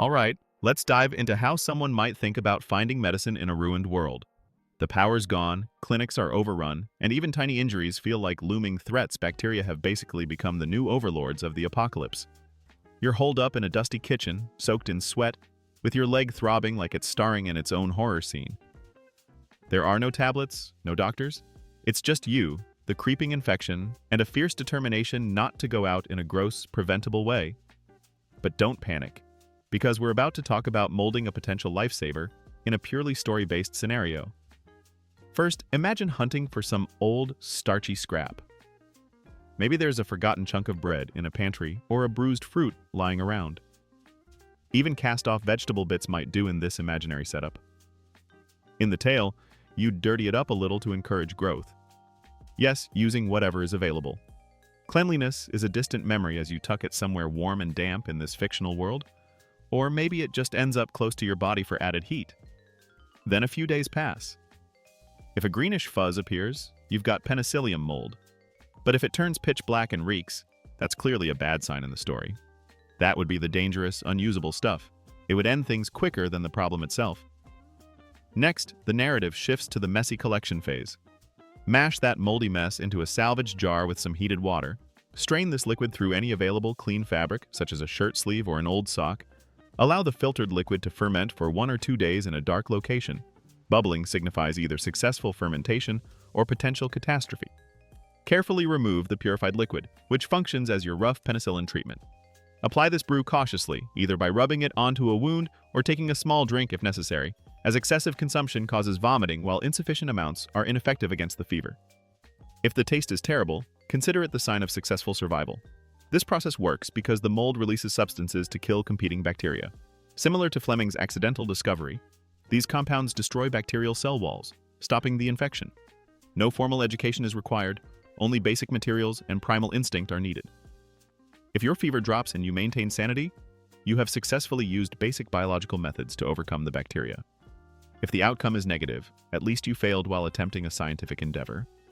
All right, let's dive into how someone might think about finding medicine in a ruined world. The power's gone, clinics are overrun, and even tiny injuries feel like looming threats. Bacteria have basically become the new overlords of the apocalypse. You're holed up in a dusty kitchen, soaked in sweat, with your leg throbbing like it's starring in its own horror scene. There are no tablets, no doctors. It's just you, the creeping infection, and a fierce determination not to go out in a gross, preventable way. But don't panic, because we're about to talk about molding a potential lifesaver in a purely story-based scenario. First, imagine hunting for some old, starchy scrap. Maybe there's a forgotten chunk of bread in a pantry or a bruised fruit lying around. Even cast-off vegetable bits might do in this imaginary setup. In the tale, you dirty it up a little to encourage growth. Yes, using whatever is available. Cleanliness is a distant memory as you tuck it somewhere warm and damp in this fictional world, or maybe it just ends up close to your body for added heat. Then a few days pass. If a greenish fuzz appears, you've got penicillium mold. But if it turns pitch black and reeks, that's clearly a bad sign in the story. That would be the dangerous, unusable stuff. It would end things quicker than the problem itself. Next, the narrative shifts to the messy collection phase. Mash that moldy mess into a salvage jar with some heated water. Strain this liquid through any available clean fabric, such as a shirt sleeve or an old sock. Allow the filtered liquid to ferment for 1 or 2 days in a dark location. Bubbling signifies either successful fermentation or potential catastrophe. Carefully remove the purified liquid, which functions as your rough penicillin treatment. Apply this brew cautiously, either by rubbing it onto a wound or taking a small drink if necessary, as excessive consumption causes vomiting while insufficient amounts are ineffective against the fever. If the taste is terrible, consider it the sign of successful survival. This process works because the mold releases substances to kill competing bacteria. Similar to Fleming's accidental discovery, these compounds destroy bacterial cell walls, stopping the infection. No formal education is required, only basic materials and primal instinct are needed. If your fever drops and you maintain sanity, you have successfully used basic biological methods to overcome the bacteria. If the outcome is negative, at least you failed while attempting a scientific endeavor.